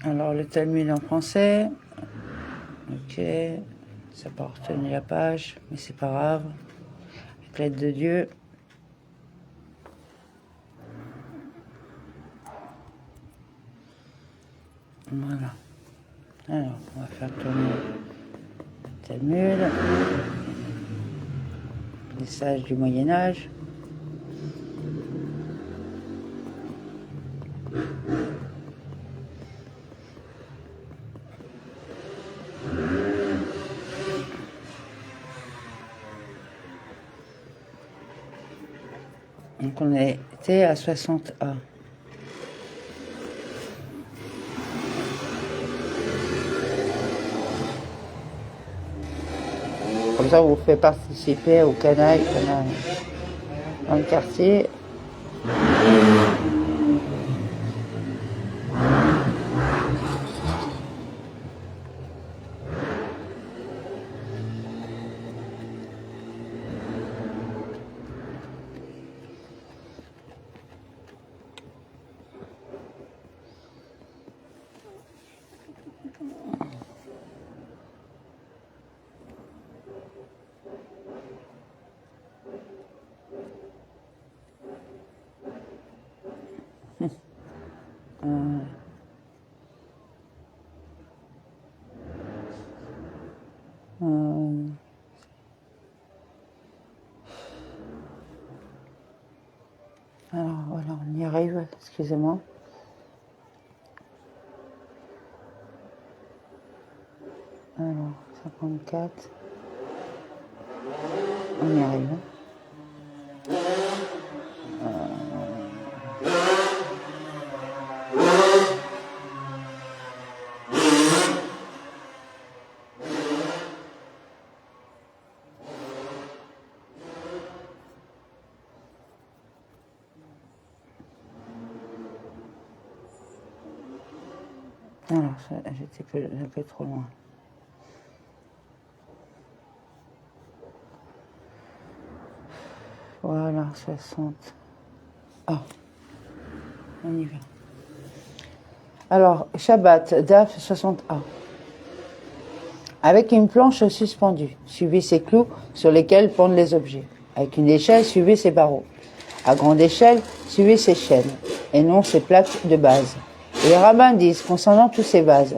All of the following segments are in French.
Alors, le Talmud en français. Ok. Ça n'a pas retenu la page, mais c'est pas grave. Avec l'aide de Dieu. Voilà. Alors, on va faire tourner le Talmud. Les sages du Moyen-Âge. Donc on était à 60A. Comme ça, on vous fait participer au canaille qu'on a dans le quartier. Alors voilà, on y arrive, excusez-moi. Alors, 54. On y arrive. Alors, j'étais un peu trop loin. Voilà, 60. Ah, on y va. Alors, Shabbat, DAF 60A. Avec une planche suspendue, suivez ces clous sur lesquels pendent les objets. Avec une échelle, suivez ces barreaux. À grande échelle, suivez ces chaînes, et non ces plaques de base. Et les rabbins disent, concernant tous ces bases,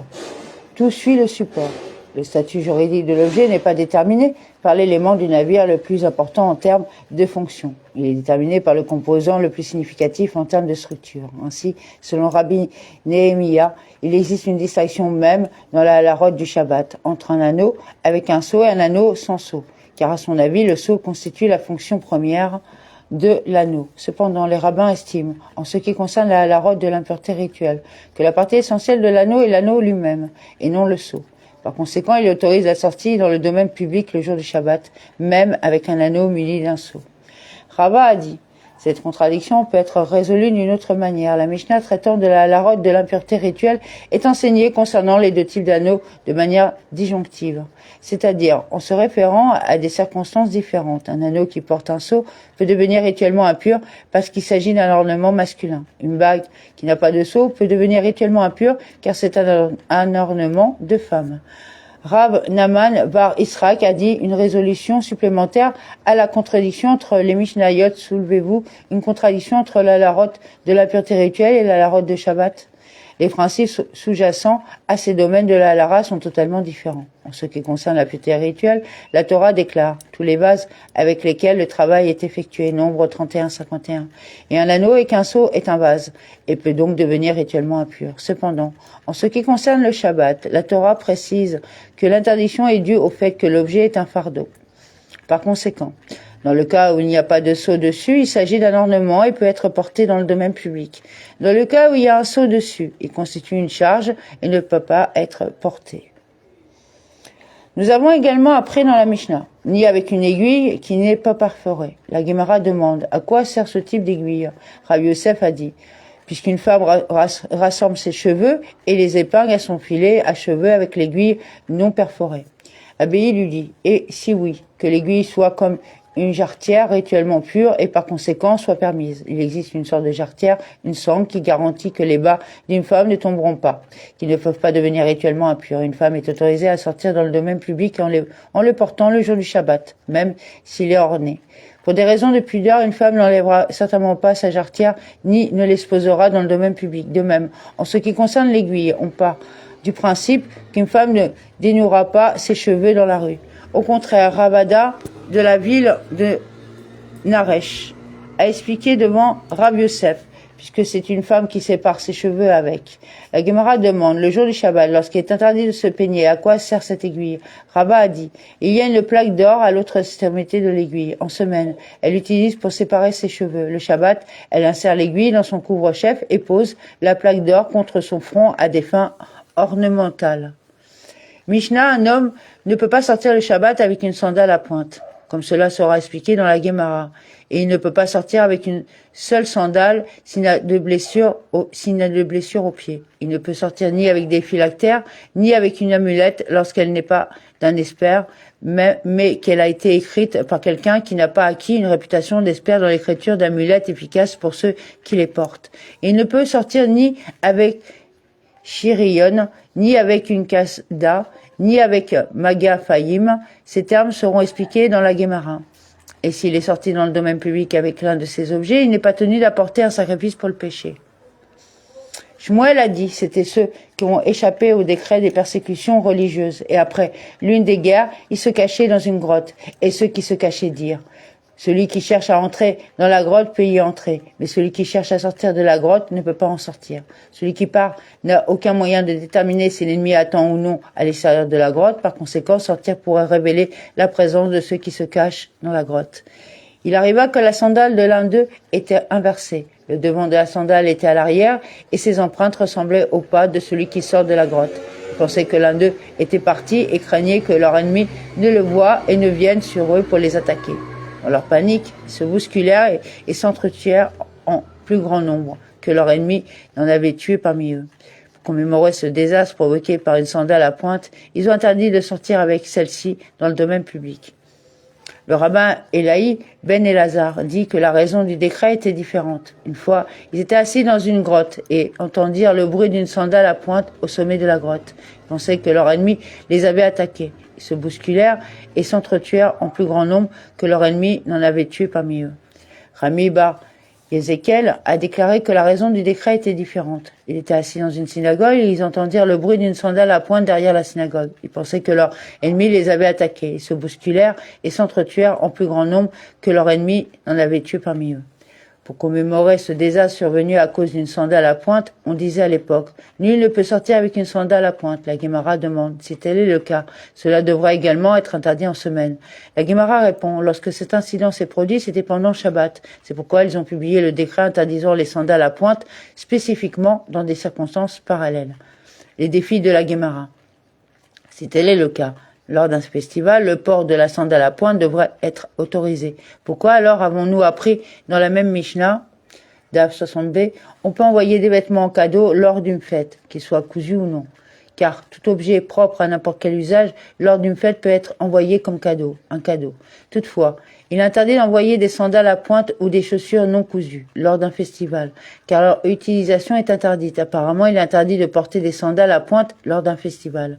tout suit le support. Le statut juridique de l'objet n'est pas déterminé par l'élément du navire le plus important en termes de fonction. Il est déterminé par le composant le plus significatif en termes de structure. Ainsi, selon Rabbi Nehemiah, il existe une distinction même dans la halakhot du Shabbat entre un anneau avec un sceau et un anneau sans sceau, car à son avis, le sceau constitue la fonction première de l'anneau. Cependant, les rabbins estiment, en ce qui concerne la halakhot de l'impureté rituelle, que la partie essentielle de l'anneau est l'anneau lui-même, et non le sceau. Par conséquent, il autorise la sortie dans le domaine public le jour du Shabbat, même avec un anneau muni d'un sceau. Rava a dit, cette contradiction peut être résolue d'une autre manière. La Mishnah traitant de la halakhot de l'impureté rituelle est enseignée concernant les deux types d'anneaux de manière disjonctive, c'est-à-dire en se référant à des circonstances différentes. Un anneau qui porte un sceau peut devenir rituellement impur parce qu'il s'agit d'un ornement masculin. Une bague qui n'a pas de sceau peut devenir rituellement impure car c'est un ornement de femme. Rav Naman Bar Israq a dit une résolution supplémentaire à la contradiction entre les Mishnayot. Soulevez-vous une contradiction entre la halakhot de la pureté rituelle et la halakhot de Shabbat. Les principes sous-jacents à ces domaines de la halakha sont totalement différents. En ce qui concerne la pureté rituelle, la Torah déclare tous les vases avec lesquels le travail est effectué, nombre 31-51. Et un anneau avec un sceau est un vase, et peut donc devenir rituellement impur. Cependant, en ce qui concerne le Shabbat, la Torah précise que l'interdiction est due au fait que l'objet est un fardeau. Par conséquent, dans le cas où il n'y a pas de sceau dessus, il s'agit d'un ornement et peut être porté dans le domaine public. Dans le cas où il y a un sceau dessus, il constitue une charge et ne peut pas être porté. Nous avons également appris dans la Mishnah, ni avec une aiguille qui n'est pas perforée. La Gemara demande, à quoi sert ce type d'aiguille? Rabbi Yosef a dit, puisqu'une femme rassemble ses cheveux et les épingle à son filet à cheveux avec l'aiguille non perforée. Abéi lui dit, et si oui, que l'aiguille soit comme une jarretière rituellement pure et par conséquent soit permise. Il existe une sorte de jarretière, une sangle qui garantit que les bas d'une femme ne tomberont pas, qui ne peuvent pas devenir rituellement impurs. Une femme est autorisée à sortir dans le domaine public en le portant le jour du Shabbat, même s'il est orné. Pour des raisons de pudeur, une femme n'enlèvera certainement pas sa jarretière ni ne l'exposera dans le domaine public. De même, en ce qui concerne l'aiguille, on part du principe qu'une femme ne dénouera pas ses cheveux dans la rue. Au contraire, Ravada de la ville de Naresh a expliqué devant Rav Yosef, puisque c'est une femme qui sépare ses cheveux avec. La Gemara demande, le jour du Shabbat, lorsqu'il est interdit de se peigner, à quoi sert cette aiguille? Rabba a dit, il y a une plaque d'or à l'autre extrémité de l'aiguille. En semaine, elle l'utilise pour séparer ses cheveux. Le Shabbat, elle insère l'aiguille dans son couvre-chef et pose la plaque d'or contre son front à des fins ornementales. Mishnah, un homme ne peut pas sortir le Shabbat avec une sandale à pointe, comme cela sera expliqué dans la Gemara. Et il ne peut pas sortir avec une seule sandale s'il n'a de blessure au pied. Il ne peut sortir ni avec des phylactères, ni avec une amulette lorsqu'elle n'est pas d'un expert, mais qu'elle a été écrite par quelqu'un qui n'a pas acquis une réputation d'expert dans l'écriture d'amulettes efficaces pour ceux qui les portent. Et il ne peut sortir ni avec Shirion, ni avec une kasda, ni avec Maga Fahim. Ces termes seront expliqués dans la Gemara. Et s'il est sorti dans le domaine public avec l'un de ces objets, il n'est pas tenu d'apporter un sacrifice pour le péché. Shmuel a dit, c'était ceux qui ont échappé au décret des persécutions religieuses. Et après l'une des guerres, ils se cachaient dans une grotte. Et ceux qui se cachaient dirent, celui qui cherche à entrer dans la grotte peut y entrer, mais celui qui cherche à sortir de la grotte ne peut pas en sortir. Celui qui part n'a aucun moyen de déterminer si l'ennemi attend ou non à l'extérieur de la grotte. Par conséquent, sortir pourrait révéler la présence de ceux qui se cachent dans la grotte. Il arriva que la sandale de l'un d'eux était inversée. Le devant de la sandale était à l'arrière et ses empreintes ressemblaient aux pas de celui qui sort de la grotte. Ils pensaient que l'un d'eux était parti et craignaient que leur ennemi ne le voie et ne vienne sur eux pour les attaquer. Dans leur panique, ils se bousculèrent et s'entretuèrent en plus grand nombre que leur ennemi n'en avait tué parmi eux. Pour commémorer ce désastre provoqué par une sandale à pointe, ils ont interdit de sortir avec celle-ci dans le domaine public. Le rabbin Elahi ben Elazar dit que la raison du décret était différente. Une fois, ils étaient assis dans une grotte et entendirent le bruit d'une sandale à pointe au sommet de la grotte. Ils pensaient que leur ennemi les avait attaqués. Ils se bousculèrent et s'entretuèrent en plus grand nombre que leur ennemi n'en avait tué parmi eux. Rami Bar Ézéchiel a déclaré que la raison du décret était différente. Ils étaient assis dans une synagogue et ils entendirent le bruit d'une sandale à pointe derrière la synagogue. Ils pensaient que leur ennemi les avait attaqués. Ils se bousculèrent et s'entretuèrent en plus grand nombre que leur ennemi n'en avait tué parmi eux. Pour commémorer ce désastre survenu à cause d'une sandale à pointe, on disait à l'époque, nul ne peut sortir avec une sandale à pointe. La Gemara demande, si tel est le cas, cela devra également être interdit en semaine. La Gemara répond, lorsque cet incident s'est produit, c'était pendant Shabbat. C'est pourquoi ils ont publié le décret interdisant les sandales à pointe, spécifiquement dans des circonstances parallèles. Les défis de la Gemara. Si tel est le cas, lors d'un festival, le port de la sandale à pointe devrait être autorisé. Pourquoi alors avons-nous appris dans la même Mishnah, Daf 60b, on peut envoyer des vêtements en cadeau lors d'une fête, qu'ils soient cousus ou non. Car tout objet propre à n'importe quel usage, lors d'une fête peut être envoyé comme cadeau, un cadeau. Toutefois, il est interdit d'envoyer des sandales à pointe ou des chaussures non cousues lors d'un festival, car leur utilisation est interdite. Apparemment, il est interdit de porter des sandales à pointe lors d'un festival.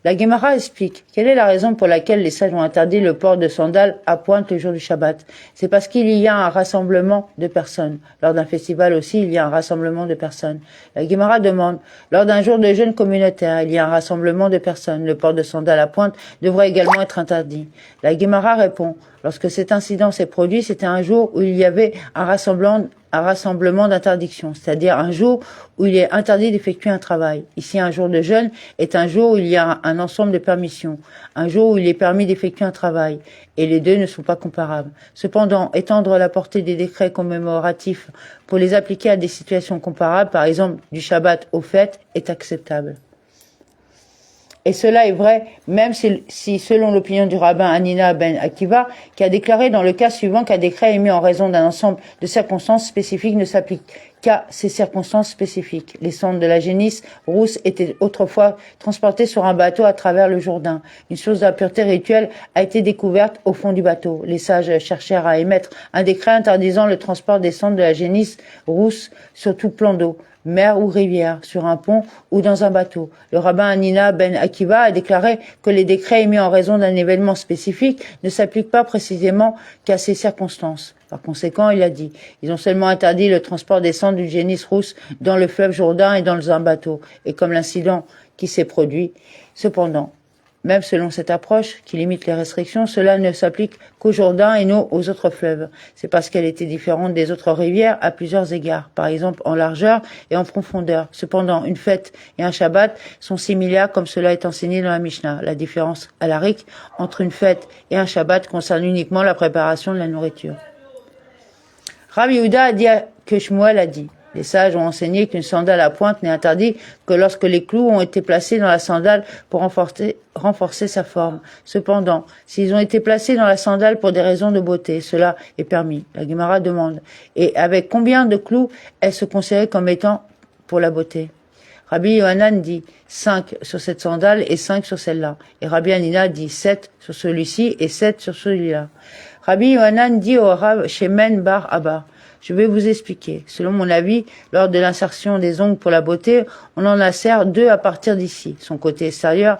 La Gemara explique quelle est la raison pour laquelle les sages ont interdit le port de sandales à pointe le jour du Shabbat. C'est parce qu'il y a un rassemblement de personnes. Lors d'un festival aussi, il y a un rassemblement de personnes. La Gemara demande, lors d'un jour de jeûne communautaire, il y a un rassemblement de personnes. Le port de sandales à pointe devrait également être interdit. La Gemara répond, lorsque cet incident s'est produit, c'était un jour où il y avait un rassemblement d'interdiction, c'est-à-dire un jour où il est interdit d'effectuer un travail. Ici, un jour de jeûne est un jour où il y a un ensemble de permissions, un jour où il est permis d'effectuer un travail, et les deux ne sont pas comparables. Cependant, étendre la portée des décrets commémoratifs pour les appliquer à des situations comparables, par exemple du Shabbat aux fêtes, est acceptable. Et cela est vrai, même si selon l'opinion du rabbin Hanina ben Akiva, qui a déclaré dans le cas suivant qu'un décret émis en raison d'un ensemble de circonstances spécifiques ne s'applique qu'à ces circonstances spécifiques. Les cendres de la génisse rousse étaient autrefois transportées sur un bateau à travers le Jourdain. Une source d'impureté rituelle a été découverte au fond du bateau. Les sages cherchèrent à émettre un décret interdisant le transport des cendres de la génisse rousse sur tout plan d'eau, mer ou rivière, sur un pont ou dans un bateau. Le rabbin Hanina ben Akiva a déclaré que les décrets émis en raison d'un événement spécifique ne s'appliquent pas précisément qu'à ces circonstances. Par conséquent, il a dit, ils ont seulement interdit le transport des cendres du génisse rousse dans le fleuve Jourdain et dans un bateau, et comme l'incident qui s'est produit. Cependant, même selon cette approche, qui limite les restrictions, cela ne s'applique qu'au Jourdain et non aux autres fleuves. C'est parce qu'elle était différente des autres rivières à plusieurs égards, par exemple en largeur et en profondeur. Cependant, une fête et un Shabbat sont similaires comme cela est enseigné dans la Mishnah. La différence halakhique entre une fête et un Shabbat concerne uniquement la préparation de la nourriture. Rabbi Yehuda a dit que Shmuel a dit. Les sages ont enseigné qu'une sandale à pointe n'est interdite que lorsque les clous ont été placés dans la sandale pour renforcer sa forme. Cependant, s'ils ont été placés dans la sandale pour des raisons de beauté, cela est permis. La Gemara demande. Et avec combien de clous est se considérée comme étant pour la beauté? Rabbi Yohanan dit 5 sur cette sandale et 5 sur celle-là. Et Rabbi Hanina dit 7 sur celui-ci et 7 sur celui-là. Rabbi Yohanan dit au Rav Shemen bar Abba, je vais vous expliquer. Selon mon avis, lors de l'insertion des ongles pour la beauté, on en insère 2 à partir d'ici. Son côté extérieur,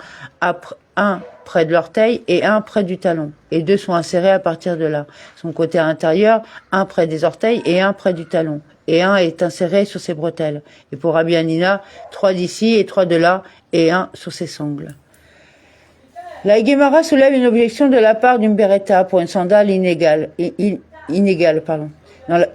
un près de l'orteil et un près du talon. Et 2 sont insérés à partir de là. Son côté intérieur, un près des orteils et un près du talon. Et un est inséré sur ses bretelles. Et pour Rabbi Hanina, 3 d'ici et 3 de là, et 1 sur ses sangles. La Gemara soulève une objection de la part d'une beretta pour une sandale inégale,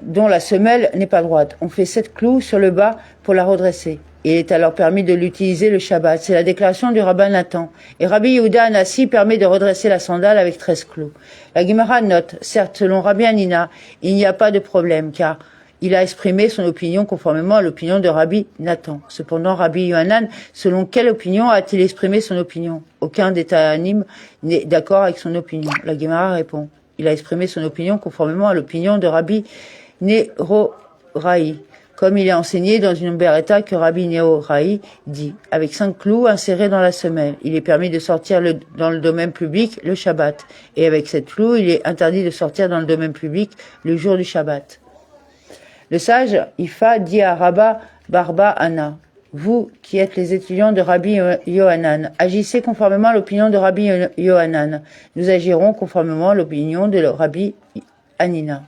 dont la semelle n'est pas droite. On fait 7 clous sur le bas pour la redresser. Il est alors permis de l'utiliser le Shabbat. C'est la déclaration du rabbin Nathan. Et Rabbi Yehuda Anassi permet de redresser la sandale avec 13 clous. La Gemara note, certes, selon Rabbi Hanina, il n'y a pas de problème, car il a exprimé son opinion conformément à l'opinion de Rabbi Nathan. Cependant, Rabbi Yohanan, selon quelle opinion a-t-il exprimé son opinion? Aucun des Tananim n'est d'accord avec son opinion. La Gemara répond, il a exprimé son opinion conformément à l'opinion de Rabbi Nehorai, comme il est enseigné dans une beretta que Rabbi Nehorai dit, avec 5 clous insérés dans la semelle. Il est permis de sortir dans le domaine public le Shabbat. Et avec 7 clous, il est interdit de sortir dans le domaine public le jour du Shabbat. Le sage Ifa dit à Rabba Barba Anna, vous qui êtes les étudiants de Rabbi Yohanan, agissez conformément à l'opinion de Rabbi Yohanan. Nous agirons conformément à l'opinion de Rabbi Hanina.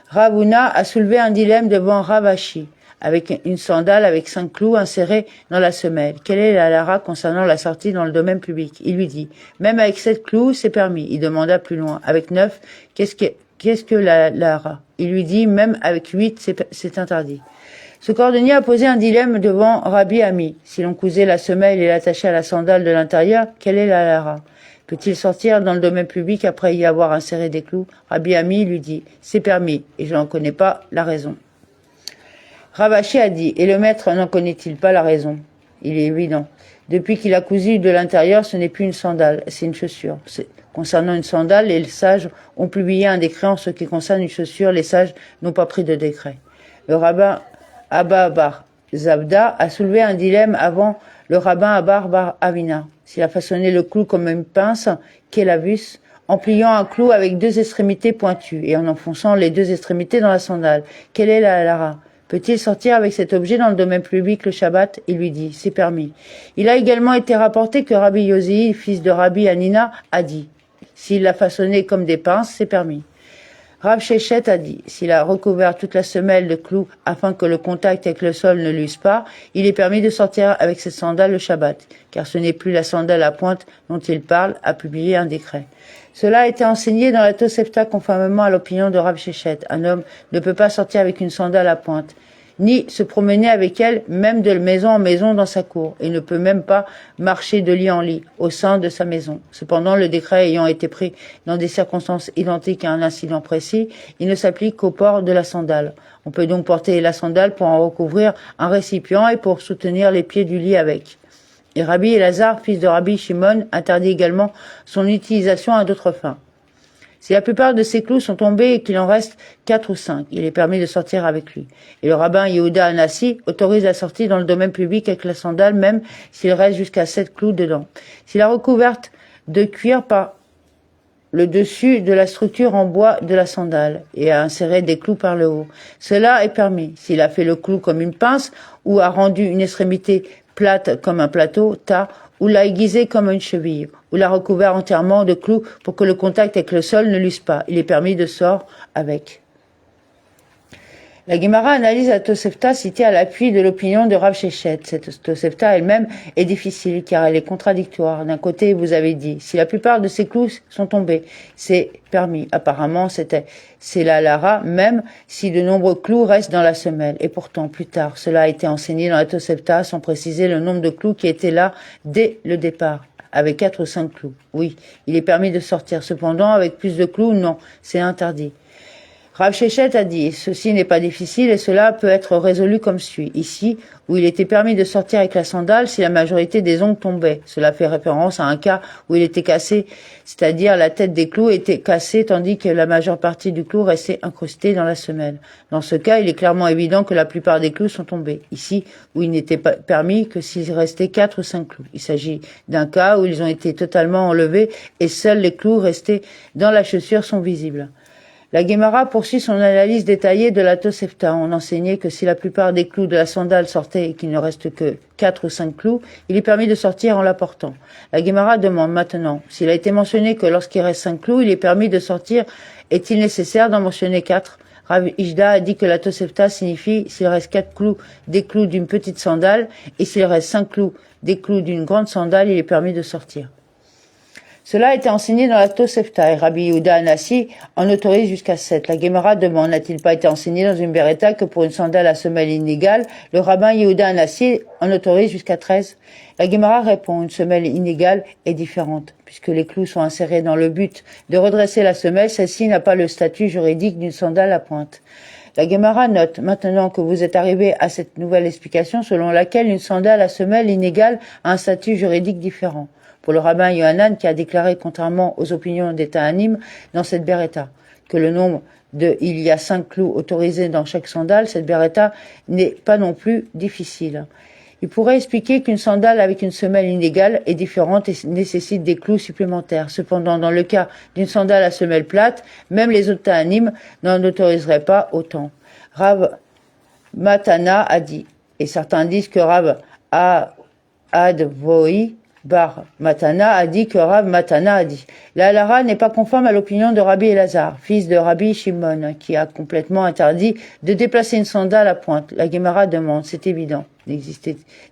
Ravuna a soulevé un dilemme devant Ravashi, avec une sandale avec 5 clous insérés dans la semelle. Quelle est la lara concernant la sortie dans le domaine public? Il lui dit, même avec 7 clous, c'est permis. Il demanda plus loin, avec 9, qu'est-ce que la lara? Il lui dit, même avec 8, c'est interdit. Ce cordonnier a posé un dilemme devant Rabbi Ami. Si l'on cousait la semelle et l'attachait à la sandale de l'intérieur, quelle est la lara? Peut-il sortir dans le domaine public après y avoir inséré des clous? Rabbi Ami lui dit, c'est permis, et je n'en connais pas la raison. Ravashi a dit, et le maître n'en connaît-il pas la raison? Il est évident. Depuis qu'il a cousu de l'intérieur, ce n'est plus une sandale, c'est une chaussure. Concernant une sandale, les sages ont publié un décret en ce qui concerne une chaussure, les sages n'ont pas pris de décret. Le rabbin Abba bar Zabda a soulevé un dilemme avant le rabbin Abba bar Avina. S'il a façonné le clou comme une pince, kélavus, en pliant un clou avec 2 extrémités pointues et en enfonçant les 2 extrémités dans la sandale, quelle est la lara? Peut-il sortir avec cet objet dans le domaine public le Shabbat? Il lui dit, c'est permis. Il a également été rapporté que Rabbi Yosi, fils de Rabbi Hanina, a dit, s'il l'a façonné comme des pinces, c'est permis. Rav Shechet a dit, s'il a recouvert toute la semelle de clous afin que le contact avec le sol ne l'use pas, il est permis de sortir avec cette sandale le Shabbat, car ce n'est plus la sandale à pointe dont il parle, a publié un décret. Cela a été enseigné dans la Tosefta conformément à l'opinion de Rav Shechet. Un homme ne peut pas sortir avec une sandale à pointe, ni se promener avec elle, même de maison en maison dans sa cour, et ne peut même pas marcher de lit en lit, au sein de sa maison. Cependant, le décret ayant été pris dans des circonstances identiques à un incident précis, il ne s'applique qu'au port de la sandale. On peut donc porter la sandale pour en recouvrir un récipient et pour soutenir les pieds du lit avec. Et Rabbi Elazar, fils de Rabbi Shimon, interdit également son utilisation à d'autres fins. Si la plupart de ses clous sont tombés et qu'il en reste 4 ou 5, il est permis de sortir avec lui. Et le rabbin Yehuda Anassi autorise la sortie dans le domaine public avec la sandale, même s'il reste jusqu'à 7 clous dedans. S'il a recouverte de cuir par le dessus de la structure en bois de la sandale et a inséré des clous par le haut, cela est permis. S'il a fait le clou comme une pince ou a rendu une extrémité plate comme un plateau, tas, ou l'a aiguisé comme une cheville, ou l'a recouvert entièrement de clous pour que le contact avec le sol ne l'use pas. Il est permis de sort avec. La Gemara analyse la Tosefta citée à l'appui de l'opinion de Rav Shechet. Cette Tosefta elle-même est difficile car elle est contradictoire. D'un côté, vous avez dit, si la plupart de ces clous sont tombés, c'est permis. Apparemment, c'est la lara, même si de nombreux clous restent dans la semelle. Et pourtant, plus tard, cela a été enseigné dans la Tosefta sans préciser le nombre de clous qui étaient là dès le départ. Avec 4 ou 5 clous. Oui, il est permis de sortir. Cependant, avec plus de clous, non, c'est interdit. Rav Shechet a dit, ceci n'est pas difficile et cela peut être résolu comme suit. Ici, où il était permis de sortir avec la sandale si la majorité des ongles tombaient. Cela fait référence à un cas où il était cassé, c'est-à-dire la tête des clous était cassée tandis que la majeure partie du clou restait incrustée dans la semelle. Dans ce cas, il est clairement évident que la plupart des clous sont tombés. Ici, où il n'était pas permis que s'il restait 4 ou 5 clous. Il s'agit d'un cas où ils ont été totalement enlevés et seuls les clous restés dans la chaussure sont visibles. La Gemara poursuit son analyse détaillée de la Tosefta. On enseignait que si la plupart des clous de la sandale sortaient et qu'il ne reste que 4 ou 5 clous, il est permis de sortir en la portant. La Gemara demande maintenant, s'il a été mentionné que lorsqu'il reste 5 clous, il est permis de sortir, est-il nécessaire d'en mentionner 4? Rav Ishda a dit que la Tosefta signifie s'il reste 4 clous, des clous d'une petite sandale, et s'il reste 5 clous, des clous d'une grande sandale, il est permis de sortir. Cela a été enseigné dans la Tosefta et Rabbi Yehuda Anassi en autorise jusqu'à 7. La Gemara demande, n'a-t-il pas été enseigné dans une beretta que pour une sandale à semelle inégale, le rabbin Yehuda Anassi en autorise jusqu'à 13? La Gemara répond, une semelle inégale est différente, puisque les clous sont insérés dans le but de redresser la semelle, celle-ci n'a pas le statut juridique d'une sandale à pointe. La Gemara note, maintenant que vous êtes arrivé à cette nouvelle explication selon laquelle une sandale à semelle inégale a un statut juridique différent. Pour le rabbin Yohanan qui a déclaré, contrairement aux opinions des Ta'anim dans cette beretta, que le nombre il y a 5 clous autorisés dans chaque sandale, cette beretta n'est pas non plus difficile. Il pourrait expliquer qu'une sandale avec une semelle inégale est différente et nécessite des clous supplémentaires. Cependant, dans le cas d'une sandale à semelle plate, même les autres Ta'anim n'en autoriseraient pas autant. Rav Matana a dit, et certains disent que Rav Advoi Bar Matana a dit que Rav Matana a dit. La halara n'est pas conforme à l'opinion de Rabbi Elazar, fils de Rabbi Shimon, qui a complètement interdit de déplacer une sandale à pointe. La Gemara demande, c'est évident.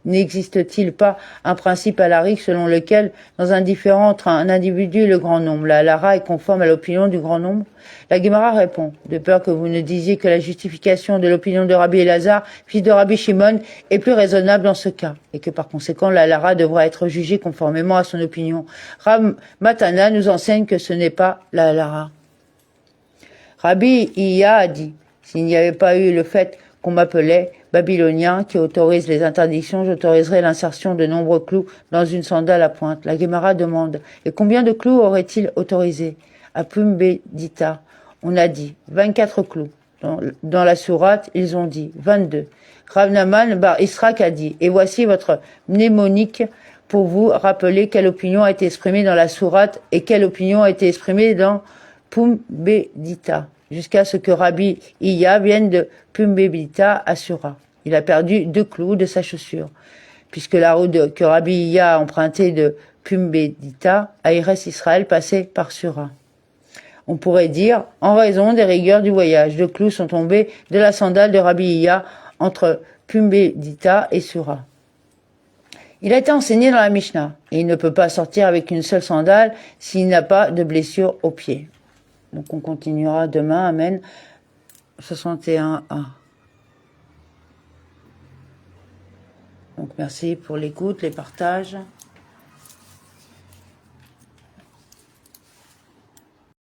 N'existe-t-il pas un principe halarique selon lequel, dans un différend entre un individu et le grand nombre, la halara est conforme à l'opinion du grand nombre? La Gemara répond, de peur que vous ne disiez que la justification de l'opinion de Rabbi Elazar, fils de Rabbi Shimon, est plus raisonnable dans ce cas, et que par conséquent la halara devra être jugée conformément à son opinion. Rav Matana nous enseigne que ce n'est pas la halara. Rabbi Iya a dit, s'il n'y avait pas eu le fait qu'on m'appelait babylonien qui autorise les interdictions, j'autoriserais l'insertion de nombreux clous dans une sandale à pointe. La Gemara demande, et combien de clous aurait-il autorisé? À Pumbedita, on a dit 24 clous. Dans la sourate, ils ont dit 22. Rav Naman bar Israq a dit, et voici votre mnémonique pour vous rappeler quelle opinion a été exprimée dans la sourate et quelle opinion a été exprimée dans Pumbedita, jusqu'à ce que Rabbi Iya vienne de Pumbedita à Sura. Il a perdu 2 clous de sa chaussure, puisque la route que Rabbi Iya a empruntée de Pumbedita à Eretz Israël passait par Sura. On pourrait dire, en raison des rigueurs du voyage, 2 clous sont tombés de la sandale de Rabbi Iya entre Pumbedita et Sura. Il a été enseigné dans la Mishnah, et il ne peut pas sortir avec une seule sandale s'il n'a pas de blessure au pied. Donc on continuera demain, amen, 61a. Donc merci pour l'écoute, les partages.